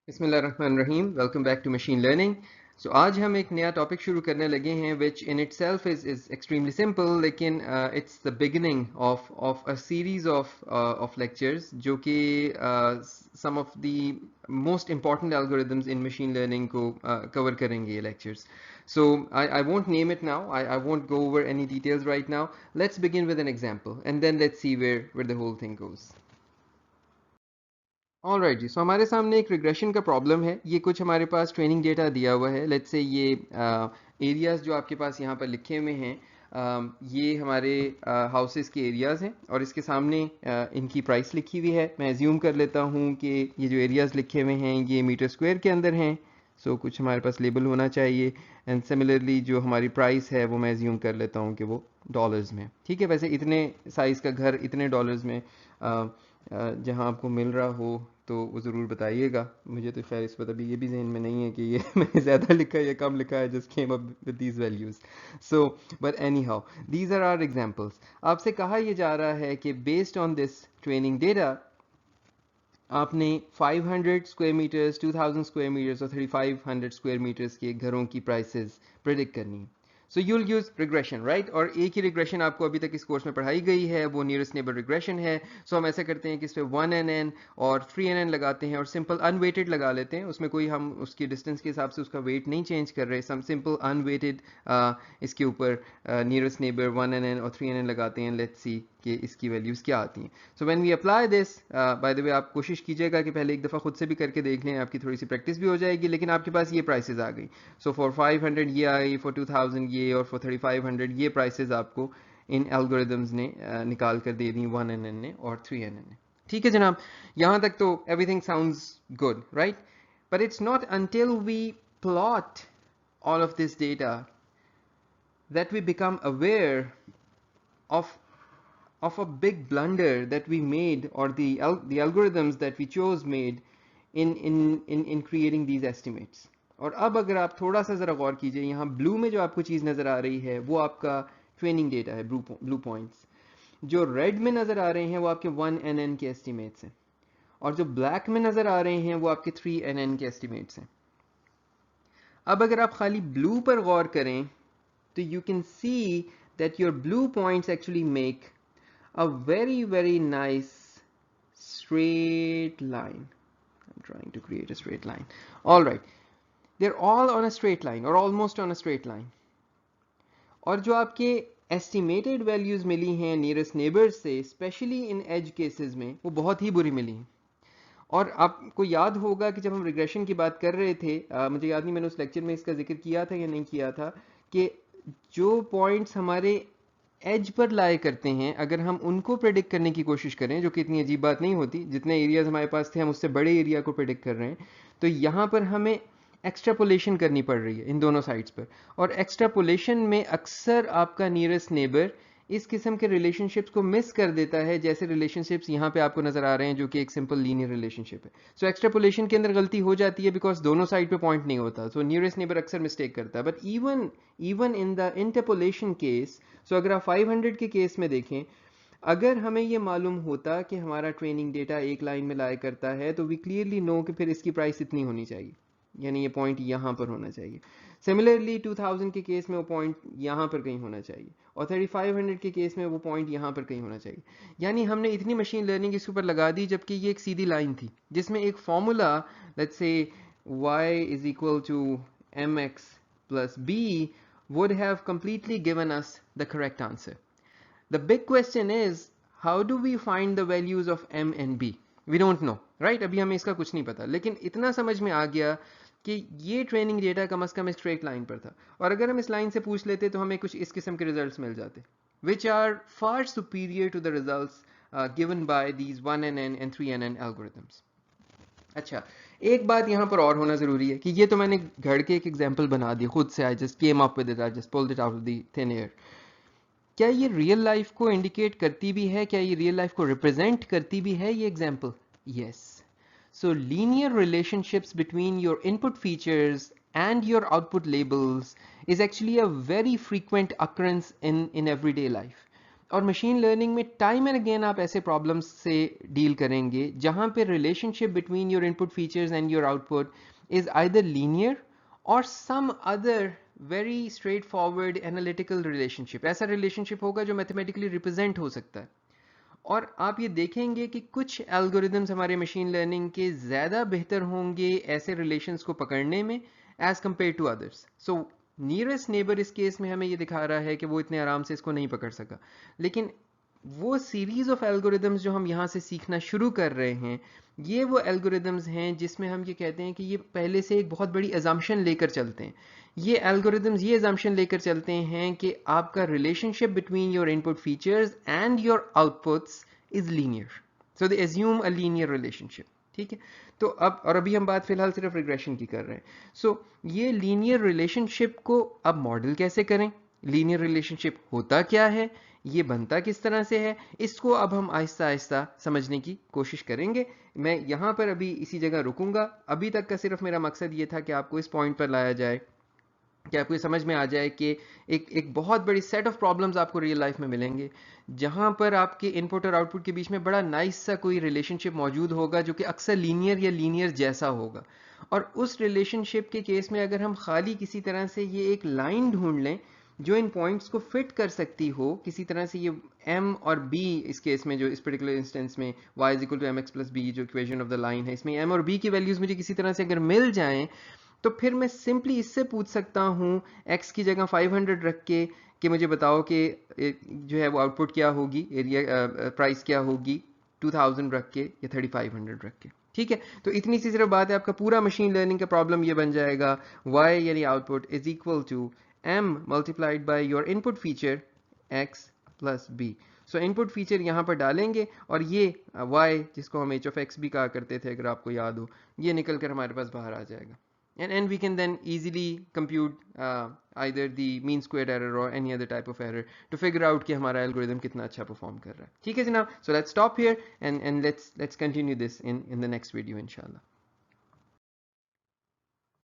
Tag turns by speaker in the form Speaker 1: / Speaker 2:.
Speaker 1: बिस्मिल्लाहिर्रहमानिर्रहीम welcome back to machine learning. So आज हम एक नया टॉपिक शुरू करने लगे हैं which in itself is extremely simple, लेकिन it's the beginning of a series of lectures जो कि some of the most important algorithms in machine learning को कवर करेंगे ये lectures. So I won't name it now. I won't go over any details right now. Let's begin with an example and then let's see where the whole thing goes. All right जी, so हमारे सामने एक regression का problem है. ये कुछ हमारे पास training data दिया हुआ है. लेट्स से ये एरियाज जो आपके पास यहाँ पर लिखे हुए हैं, ये हमारे हाउसेस के एरियाज हैं और इसके सामने इनकी प्राइस लिखी हुई है. मैं एज्यूम कर लेता हूँ कि ये जो एरियाज लिखे हुए हैं ये मीटर स्क्वायर के अंदर हैं. सो कुछ हमारे पास लेबल होना चाहिए. एंड सिमिलरली जो हमारी प्राइस है वो मैं एज्यूम कर लेता हूँ कि वो डॉलर्स में. ठीक है, वैसे इतने साइज़ का घर इतने डॉलर्स में जहाँ आपको मिल रहा हो तो वो ज़रूर बताइएगा. मुझे तो खैर इस वक्त अभी ये भी जहन में नहीं है कि ये मैंने ज़्यादा लिखा है या कम लिखा है. Just came up with these values. So but anyhow these are our examples. आपसे कहा यह जा रहा है कि based on this training data आपने 500 स्क्वायर मीटर्स, 2000 स्क्वायर मीटर्स और 3500 स्क्वायर मीटर्स के घरों की प्राइसेस प्रिडिक्ट करनी है. So you'll use regression, right. और एक ही रिग्रेशन आपको अभी तक इस कोर्स में पढ़ाई गई है, वो नियरेस्ट नेबर रिग्रेशन है. सो हम ऐसा करते हैं कि इस पर 1NN और 3NN लगाते हैं और सिंपल अनवेटेड लगा लेते हैं. उसमें कोई हम उसकी डिस्टेंस के हिसाब से उसका वेट नहीं चेंज कर रहे. सम सिंपल अनवेटेड इसके ऊपर नियरेस्ट नेबर 1NN और 3NN लगाते हैं. लेट्स सी कि इसकी वैल्यूज़ क्या आती हैं. So when we apply this, by the way आप कोशिश कीजिएगा कि पहले एक दफ़ा खुद से भी करके देख लें, आपकी थोड़ी सी प्रैक्टिस भी हो जाएगी. लेकिन आपके पास ये प्राइसेस आ गई. सो फॉर 500 ये आई, फॉर 2000 ये, और फॉर 3500 ये प्राइसेस आपको इन एल्गोरिदम्स ने निकाल कर दे दी 1NN ने और 3NN ने. ठीक है जनाब, यहाँ तक तो everything sounds good, right. But it's not until we plot all of this data that we become aware of a big blunder that we made, or the algorithms that we chose made in creating these estimates. और अब अगर आप थोड़ा सा ज़रा गौर कीजिए, यहाँ blue में जो आपको चीज़ नज़र आ रही है वो आपका ट्रेनिंग डेटा है, ब्लू पॉइंट्स. जो रेड में नज़र आ रहे हैं वो आपके 1NN के एस्टिमेट्स हैं, और जो ब्लैक में नज़र आ रहे हैं वो आपके 3NN के एस्टिमेट्स हैं. अब अगर आप खाली ब्लू पर गौर करें तो you can see that your blue points actually make a very nice straight line. I'm trying to create a straight line. All right, they're all on a straight line or almost on a straight line. और जो आपके estimated values मिली हैं nearest neighbors से, especially in edge cases में, वो बहुत ही बुरी मिली हैं. और आपको याद होगा कि जब हम रिग्रेशन की बात कर रहे थे, मुझे याद नहीं मैंने उस लेक्चर में इसका जिक्र किया था या नहीं किया था, कि जो पॉइंट्स हमारे एज पर लाए करते हैं अगर हम उनको प्रेडिक्ट करने की कोशिश करें, जो कि इतनी अजीब बात नहीं होती, जितने एरियाज हमारे पास थे हम उससे बड़े एरिया को प्रेडिक्ट कर रहे हैं, तो यहाँ पर हमें एक्स्ट्रापोलेशन करनी पड़ रही है इन दोनों साइड्स पर. और एक्स्ट्रापोलेशन में अक्सर आपका नियरेस्ट नेबर इस किस्म के रिलेशनशिप्स को मिस कर देता है, जैसे रिलेशनशिप्स यहाँ पे आपको नजर आ रहे हैं जो कि एक सिंपल लीनियर रिलेशनशिप है. सो एक्स्ट्रापोलेशन के अंदर गलती हो जाती है बिकॉज दोनों साइड पे पॉइंट नहीं होता. सो नियरेस्ट नेबर अक्सर मिस्टेक करता है. But even in the interpolation case, so अगर आप 500 के केस में देखें, अगर हमें ये मालूम होता कि हमारा ट्रेनिंग डेटा एक लाइन में लाया करता है तो वी क्लियरली नो कि फिर इसकी प्राइस इतनी होनी चाहिए, यानी ये पॉइंट यहाँ पर होना चाहिए. सिमिलरली 2000 के केस में वो पॉइंट यहाँ पर कहीं होना चाहिए, और 3500 के केस में वो पॉइंट यहाँ पर कहीं होना चाहिए. यानी हमने इतनी मशीन लर्निंग इसके ऊपर लगा दी जबकि ये एक सीधी लाइन थी जिसमें एक formula, let's say y is equal to mx plus b would have completely given us the correct answer. The big question is, how do we find the values of m and b? We don't know, right? अभी हमें इसका कुछ नहीं पता, लेकिन इतना समझ में आ गया कि ये ट्रेनिंग डेटा कम से कम स्ट्रेट लाइन पर था, और अगर हम इस लाइन से पूछ लेते तो हमें कुछ इस किस्म के रिजल्ट्स मिल जाते, which are far superior to the results given by these 1NN and 3NN algorithms. अच्छा, एक बात यहाँ पर और होना ज़रूरी है कि ये तो मैंने घर के एक एग्जाम्पल बना दिया खुद से, I just came up with it, I just pulled it out of the thin air. क्या ये रियल लाइफ को इंडिकेट करती भी है, क्या ये रियल लाइफ को रिप्रेजेंट करती भी है ये example? Yes. So linear relationships between your input features and your output labels is actually a very frequent occurrence in everyday life. और मशीन लर्निंग में टाइम एंड अगेन आप ऐसे प्रॉब्लम्स से डील करेंगे जहां पे relationship between your input features and your output is either linear or some other very straightforward analytical relationship. ऐसा relationship होगा जो मैथमेटिकली रिप्रेजेंट हो सकता है। और आप ये देखेंगे कि कुछ एल्गोरिदम्स हमारे मशीन लर्निंग के ज़्यादा बेहतर होंगे ऐसे रिलेशंस को पकड़ने में as compare to others. So nearest neighbour इस केस में हमें ये दिखा रहा है कि वो इतने आराम से इसको नहीं पकड़ सका, लेकिन वो सीरीज ऑफ एल्गोरिदम्स जो हम यहाँ से सीखना शुरू कर रहे हैं, ये वो एल्गोरिदम्स हैं जिसमें हम ये कहते हैं कि ये पहले से एक बहुत बड़ी अजम्पशन लेकर चलते हैं। ये एल्गोरिदम्स ये अजम्पशन लेकर चलते हैं कि आपका relationship between your input features and your outputs is linear, so they assume a linear relationship. ठीक है, तो अब और अभी हम बात फिलहाल सिर्फ रिग्रेशन की कर रहे हैं। सो ये लीनियर रिलेशनशिप को अब मॉडल कैसे करें, लीनियर रिलेशनशिप होता क्या है, ये बनता किस तरह से है, इसको अब हम आहिस्ता आहिस्ता समझने की कोशिश करेंगे। मैं यहाँ पर अभी इसी जगह रुकूंगा। अभी तक का सिर्फ मेरा मकसद ये था कि आपको इस पॉइंट पर लाया जाए कि आपको ये समझ में आ जाए कि एक बहुत बड़ी सेट ऑफ प्रॉब्लम्स आपको रियल लाइफ में मिलेंगे जहां पर आपके इनपुट और आउटपुट के बीच में बड़ा नाइस सा कोई रिलेशनशिप मौजूद होगा जो कि अक्सर लीनियर या लीनियर जैसा होगा। और उस रिलेशनशिप के केस में अगर हम खाली किसी तरह से ये एक लाइन ढूंढ लें जो इन पॉइंट्स को फिट कर सकती हो किसी तरह से, ये m और b इस केस में, जो इस पर्टिकुलर इंस्टेंस में y is equal to mx plus b जो इक्वेशन ऑफ द लाइन है, इसमें m और b की वैल्यूज मुझे किसी तरह से अगर मिल जाएं तो फिर मैं सिंपली इससे पूछ सकता हूँ x की जगह 500 रख के कि मुझे बताओ कि जो है वो आउटपुट क्या होगी, एरिया प्राइस क्या होगी 2000 रख के या 3500 रख के। ठीक है, तो इतनी सी सिर्फ बात है, आपका पूरा मशीन लर्निंग का प्रॉब्लम ये बन जाएगा y यानी output is equal to m multiplied by your input feature x plus b। So input feature यहाँ पर डालेंगे और ये y जिसको हम h ऑफ x भी कहा करते थे अगर आपको याद हो, ये निकल कर हमारे पास बाहर आ जाएगा। And we can then easily compute either the mean squared error or any other type of error to figure out कि हमारा algorithm कितना अच्छा perform कर रहा है। ठीक है जनाब, so let's stop here and let's continue this in the next video इंशाल्लाह।